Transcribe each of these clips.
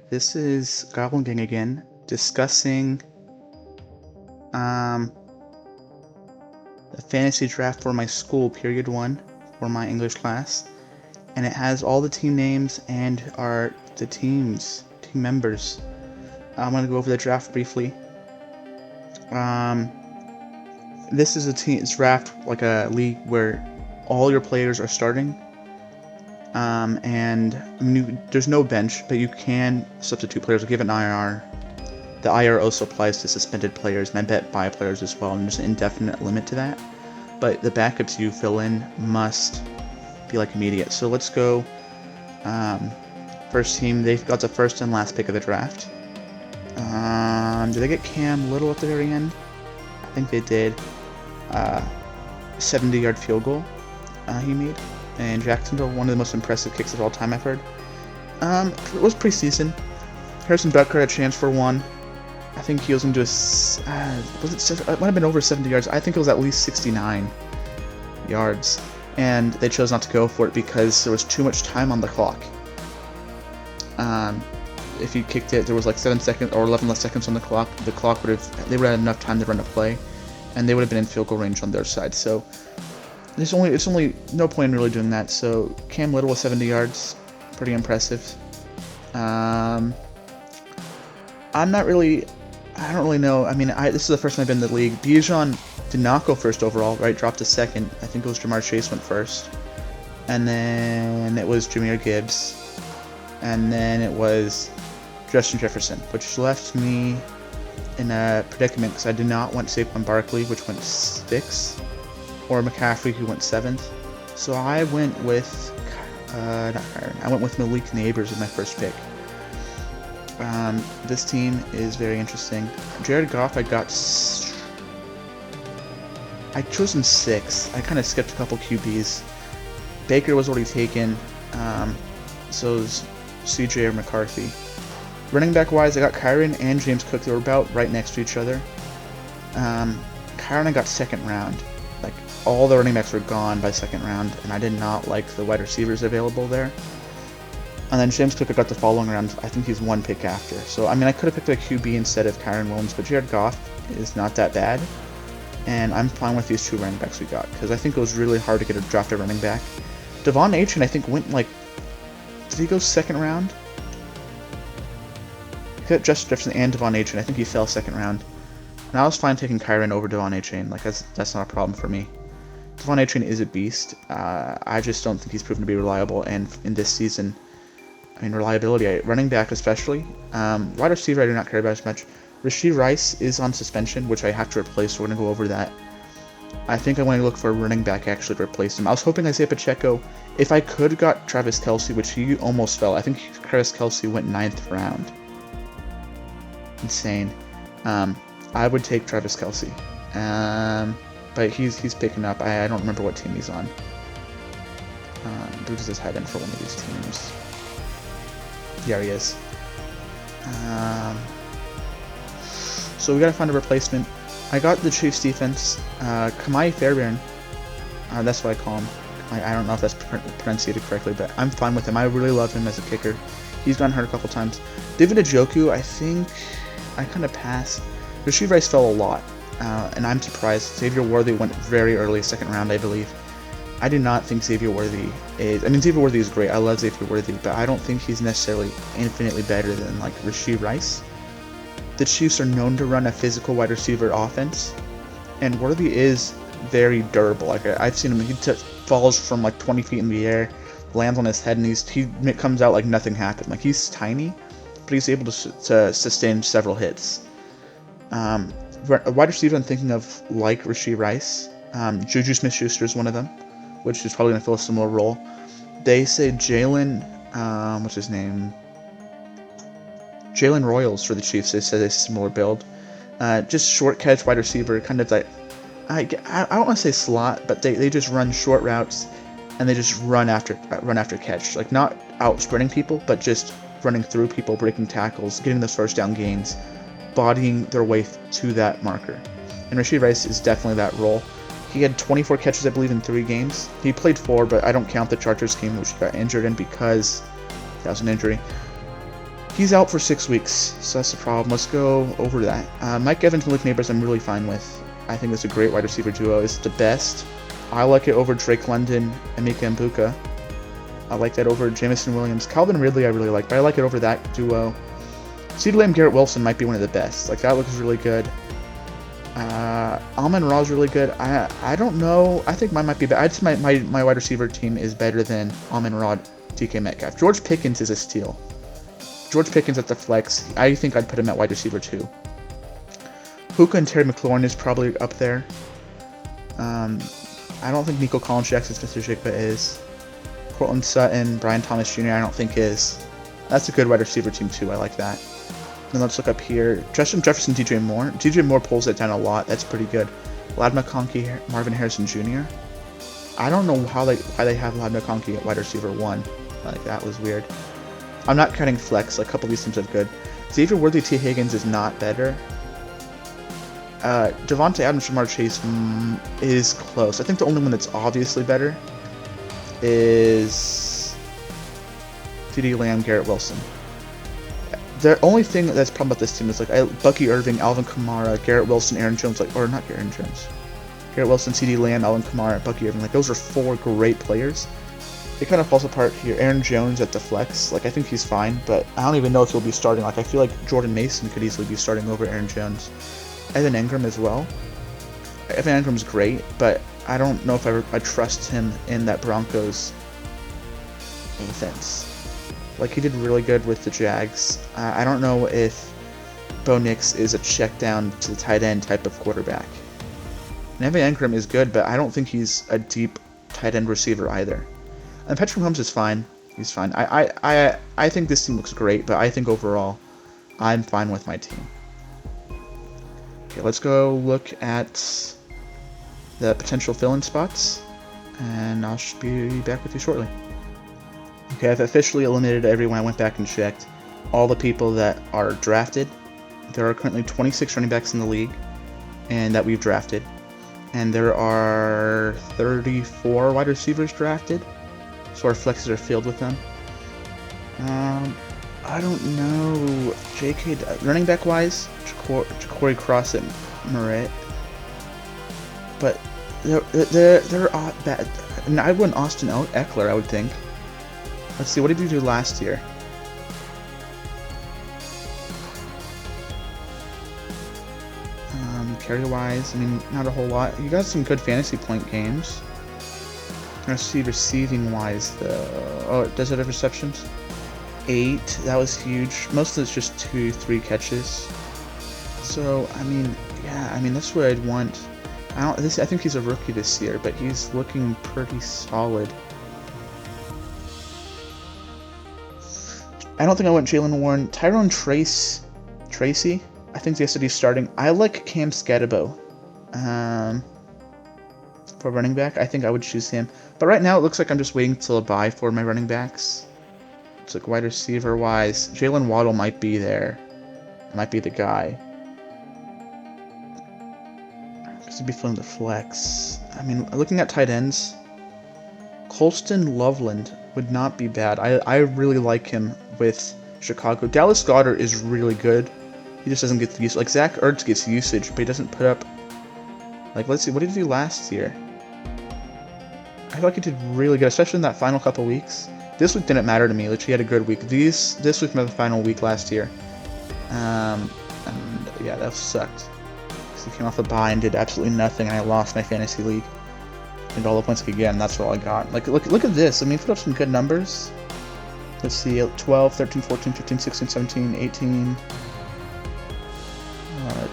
This is Goblin Gang again, discussing a fantasy draft for my school, period 1, for my English class, and it has all the team names and the team members. I'm gonna go over the draft briefly. This is it's draft like a league where all your players are starting. There's no bench, but you can substitute players or give an IR. The IR also applies to suspended players, and I bet bye players as well, and there's an indefinite limit to that. But the backups you fill in must be like immediate. So let's go. First team, they've got the first and last pick of the draft. Did they get Cam Little at the very end? I think they did. 70-yard field goal he made. And Jacksonville, one of the most impressive kicks of all time, I've heard. It was preseason. Harrison Butker had a chance for one. I think he was going to do it might have been over 70 yards. I think it was at least 69 yards. And they chose not to go for it because there was too much time on the clock. If he kicked it, there was like 7 seconds or 11 less seconds on the clock. They would have had enough time to run a play, and they would have been in field goal range on their side. So it's only no point in really doing that. So Cam Little with 70 yards, pretty impressive. I don't really know. I mean, this is the first time I've been in the league. Bijan did not go first overall, right? Dropped to second. I think it was Jamar Chase went first, and then it was Jahmyr Gibbs, and then it was Justin Jefferson, which left me in a predicament because I did not want Saquon Barkley, which went 6th, or McCaffrey, who went 7th. So I went with I went with Malik Neighbors as my first pick. This team is very interesting. Jared Goff, I chose him 6th. I kind of skipped a couple QBs. Baker was already taken. So was CJ or McCarthy. Running back wise, I got Kyron and James Cook. They were about right next to each other. Kyron I got 2nd round. Like, all the running backs were gone by 2nd round, and I did not like the wide receivers available there. And then James Cook I got the following round. I think he's 1 pick after. So, I mean, I could have picked a QB instead of Kyron Williams, but Jared Goff is not that bad. And I'm fine with these 2 running backs we got, because I think it was really hard to get a drafted running back. Devon Achane, I think, went like... Did he go 2nd round? He got Justin Jefferson and Devon Achane. I think he fell 2nd round. And I was fine taking Kyron over Devon Achane. Like, that's not a problem for me. Devon Achane is a beast. I just don't think he's proven to be reliable. And in this season, I mean, reliability, running back especially. Wide receiver I do not care about as much. Rashee Rice is on suspension, which I have to replace, so we're going to go over that. I think I want to look for a running back actually to replace him. I was hoping Isaiah Pacheco, if I could, got Travis Kelce, which he almost fell. I think Travis Kelce went 9th round. Insane. I would take Travis Kelce. But he's picking up. I don't remember what team he's on. Who does his head in for one of these teams? There he is. So we gotta find a replacement. I got the Chiefs defense. Kamai Fairbairn. That's what I call him. I don't know if that's pronounced correctly, but I'm fine with him. I really love him as a kicker. He's gotten hurt a couple times. David Njoku, I think I kind of passed. Rashee Rice fell a lot, and I'm surprised. Xavier Worthy went very early, 2nd round, I believe. I do not think Xavier Worthy is... I mean, Xavier Worthy is great. I love Xavier Worthy, but I don't think he's necessarily infinitely better than, like, Rashee Rice. The Chiefs are known to run a physical wide receiver offense, and Worthy is very durable. Like, I've seen him, he falls from, like, 20 feet in the air, lands on his head, and he comes out like nothing happened. Like, he's tiny, but he's able to sustain several hits. A wide receiver I'm thinking of, like Rashee Rice, Juju Smith-Schuster is one of them, which is probably going to fill a similar role. They say Jalen, what's his name? Jalen Royals for the Chiefs. They said a similar build. Just short catch wide receiver, kind of like, I don't want to say slot, but they just run short routes, and they just run after catch. Like, not out sprinting people, but just running through people, breaking tackles, getting those first down gains, bodying their way to that marker. And Rashee Rice is definitely that role. He had 24 catches, I believe, in 3 games. He played 4, but I don't count the Chargers game, which he got injured in because that was an injury. He's out for 6 weeks, so that's the problem. Let's go over that. Mike Evans and Luke Neighbors I'm really fine with. I think it's a great wide receiver duo. It's the best. I like it over Drake London and Mika Mbuka. I like that over Jamison Williams. Calvin Ridley I really like, but I like it over that duo. CeeDee Lamb, Garrett Wilson might be one of the best. Like, that looks really good. Amon-Ra is really good. I don't know. I think mine might be better. I'd say my wide receiver team is better than Amon-Ra, DK Metcalf. George Pickens is a steal. George Pickens at the flex. I think I'd put him at wide receiver too. Puka and Terry McLaurin is probably up there. I don't think Nico Collins, Jackson Smith-Njigba is. Cortland Sutton, Brian Thomas Jr. I don't think is. That's a good wide receiver team too. I like that. Then let's look up here. Justin Jefferson, DJ Moore. DJ Moore pulls it down a lot. That's pretty good. Ladd McConkey, Marvin Harrison Jr. I don't know why they have Ladd McConkey at wide receiver 1. Like, that was weird. I'm not cutting flex. Like, a couple of these teams are good. Xavier Worthy, T. Higgins is not better. Devontae Adams, Jamar Chase is close. I think the only one that's obviously better is CeeDee Lamb, Garrett Wilson. The only thing that's problem about this team is, like, Bucky Irving, Alvin Kamara, Garrett Wilson, Aaron Jones, like, or not Aaron Jones. Garrett Wilson, CeeDee Lamb, Alvin Kamara, Bucky Irving. Like, those are 4 great players. It kind of falls apart here. Aaron Jones at the flex. Like, I think he's fine, but I don't even know if he'll be starting. Like, I feel like Jordan Mason could easily be starting over Aaron Jones. Evan Engram as well. Evan Engram's great, but I don't know if I trust him in that Broncos defense. Like, he did really good with the Jags. I don't know if Bo Nix is a check down to the tight end type of quarterback. And Evan Engram is good, but I don't think he's a deep tight end receiver either. And Patrick Mahomes is fine. He's fine. I think this team looks great, but I think overall, I'm fine with my team. Okay, let's go look at the potential fill-in spots, and I'll be back with you shortly. Okay, I've officially eliminated everyone. I went back and checked all the people that are drafted. There are currently 26 running backs in the league, and that we've drafted. And there are 34 wide receivers drafted, so our flexes are filled with them. I don't know. Running back wise, Ja'Cory Cross at Merritt, but they're bad. And I wouldn't Austin Eckler, I would think. Let's see, what did you do last year? Carry-wise, I mean, not a whole lot. You got some good fantasy point games. Let's see, receiving-wise, though. Oh, does it have receptions? 8. That was huge. Most of it's just 2-3 catches. So, I mean, yeah, I mean, that's what I'd want. I think he's a rookie this year, but he's looking pretty solid. I don't think I want Jalen Warren. Tyrone Tracy. I think they said he's starting. I like Cam Skadabo. For running back, I think I would choose him. But right now, it looks like I'm just waiting till a bye for my running backs. It's like wide receiver wise, Jalen Waddle might be there. Might be the guy. Because he'd be filling the flex. I mean, looking at tight ends, Colston Loveland would not be bad. I really like him with Chicago. Dallas Goedert is really good. He just doesn't get the use. Like, Zach Ertz gets usage, but he doesn't put up. Like, let's see, what did he do last year? I feel like he did really good, especially in that final couple weeks. This week didn't matter to me. Like, he had a good week. This week was the final week last year. And yeah, that sucked. So he came off the bye and did absolutely nothing, and I lost my fantasy league. And all the points again, that's all I got. Like, look at this. I mean, put up some good numbers. Let's see, 12, 13, 14, 15, 16, 17, 18,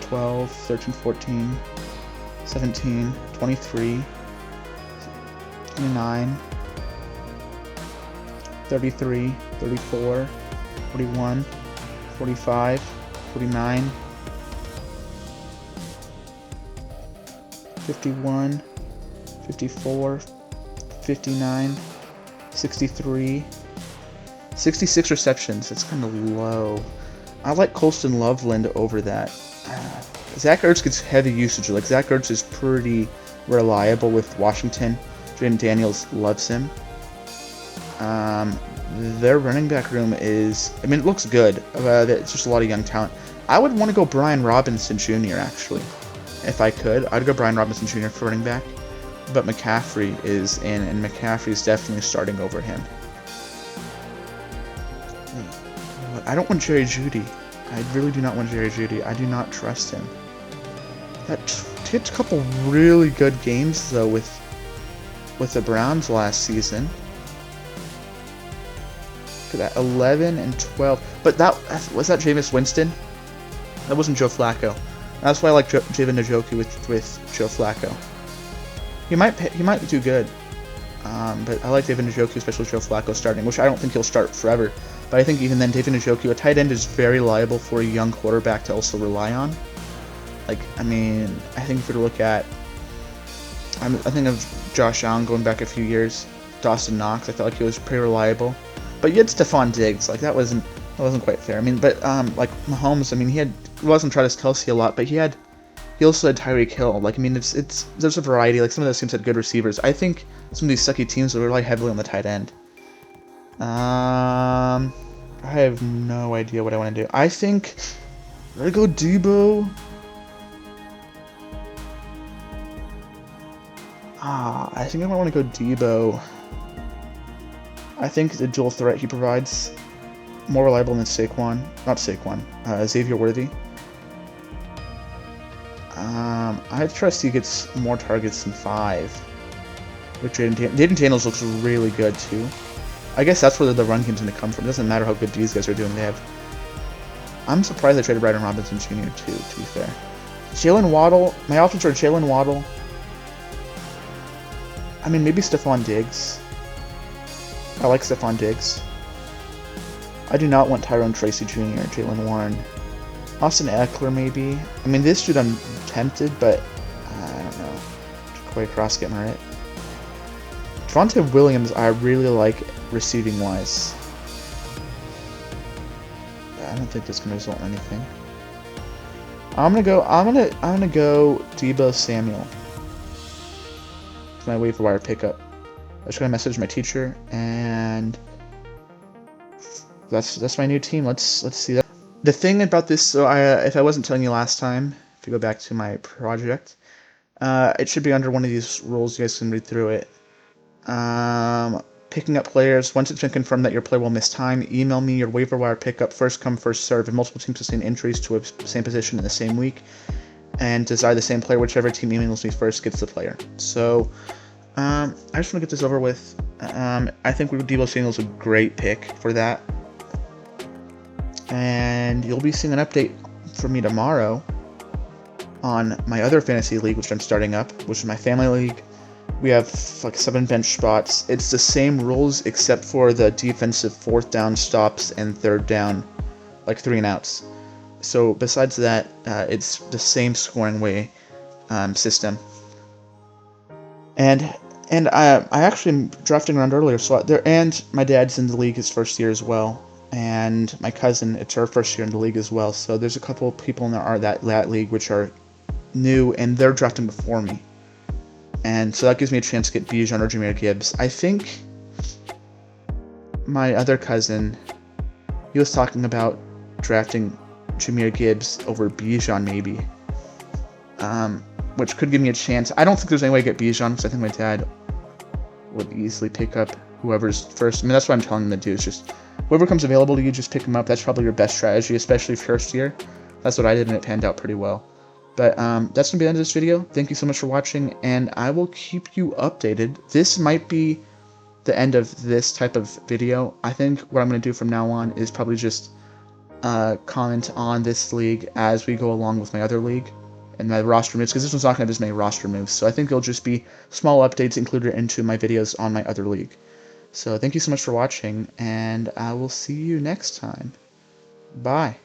12, 13, 14, 17, 23, 29, 33, 34, 41, 45, 49, 51, 54, 59, 63, 66 receptions. That's kind of low. I like Colston Loveland over that. Zach Ertz gets heavy usage. Like, Zach Ertz is pretty reliable with Washington. Jaden Daniels loves him. their running back room is, I mean, it looks good. It's just a lot of young talent. I would want to go Brian Robinson Jr. actually, if I could. I'd go Brian Robinson Jr. for running back, but McCaffrey is in, and McCaffrey is definitely starting over him. I don't want Jerry Jeudy. I really do not want Jerry Jeudy. I do not trust him. He had a couple really good games though with the Browns last season. Look at that, 11 and 12. But was that Jameis Winston? That wasn't Joe Flacco. That's why I like David Njoku with Joe Flacco. He might do good. But I like David Njoku, especially Joe Flacco starting, which I don't think he'll start forever. But I think even then, David Njoku, a tight end, is very liable for a young quarterback to also rely on. Like, I mean, I think if we look at, I think of Josh Allen going back a few years, Dawson Knox, I felt like he was pretty reliable. But you had Stephon Diggs, like that wasn't quite fair. I mean, but like Mahomes, I mean, he wasn't Travis Kelce a lot, but he also had Tyreek Hill. Like, I mean, there's a variety. Like some of those teams had good receivers. I think some of these sucky teams will rely heavily on the tight end. I have no idea what I want to do. I think I'm gonna go Debo. I think I might want to go Debo. I think the dual threat he provides more reliable than Xavier Worthy. I trust he gets more targets than 5. Which Jaden Daniels looks really good too. I guess that's where the run game's going to come from. It doesn't matter how good these guys are doing. I'm surprised they traded Brian Robinson Jr. too, to be fair. Jalen Waddle. My options are Jalen Waddle. I mean, maybe Stephon Diggs. I like Stephon Diggs. I do not want Tyrone Tracy Jr. or Jalen Warren. Austin Eckler, maybe. I mean, this dude I'm tempted, but I don't know. Jacoby Cross getting right. Javonte Williams, I really like receiving wise. I don't think this can result in anything. I'm gonna go Deebo Samuel. It's my waiver wire pickup. I just gotta message my teacher, and that's my new team. Let's see that. The thing about this, so if I wasn't telling you last time, if you go back to my project, it should be under one of these rules. You guys can read through it. Picking up players. Once it's been confirmed that your player will miss time, email me your waiver wire pickup. First come, first serve. If multiple teams sustain injuries to a same position in the same week and desire the same player, whichever team emails me first gets the player. So, I just want to get this over with. I think Deebo Samuel is a great pick for that. And you'll be seeing an update from me tomorrow on my other fantasy league, which I'm starting up, which is my family league. We have like 7 bench spots. It's the same rules except for the defensive 4th down stops and 3rd down, like 3 and outs. So besides that, it's the same scoring way system. And I actually am drafting around earlier, so and my dad's in the league his first year as well. And my cousin, it's her first year in the league as well. So there's a couple of people in that league which are new, and they're drafting before me. And so that gives me a chance to get Bijan or Jahmyr Gibbs. I think my other cousin, he was talking about drafting Jahmyr Gibbs over Bijan maybe, which could give me a chance. I don't think there's any way to get Bijan because I think my dad would easily pick up whoever's first. I mean, that's what I'm telling him to do. Is just whoever comes available to you, just pick him up. That's probably your best strategy, especially first year. That's what I did, and it panned out pretty well. But that's going to be the end of this video. Thank you so much for watching, and I will keep you updated. This might be the end of this type of video. I think what I'm going to do from now on is probably just comment on this league as we go along with my other league and my roster moves, because this one's not going to have as many roster moves. So I think it'll just be small updates included into my videos on my other league. So thank you so much for watching, and I will see you next time. Bye.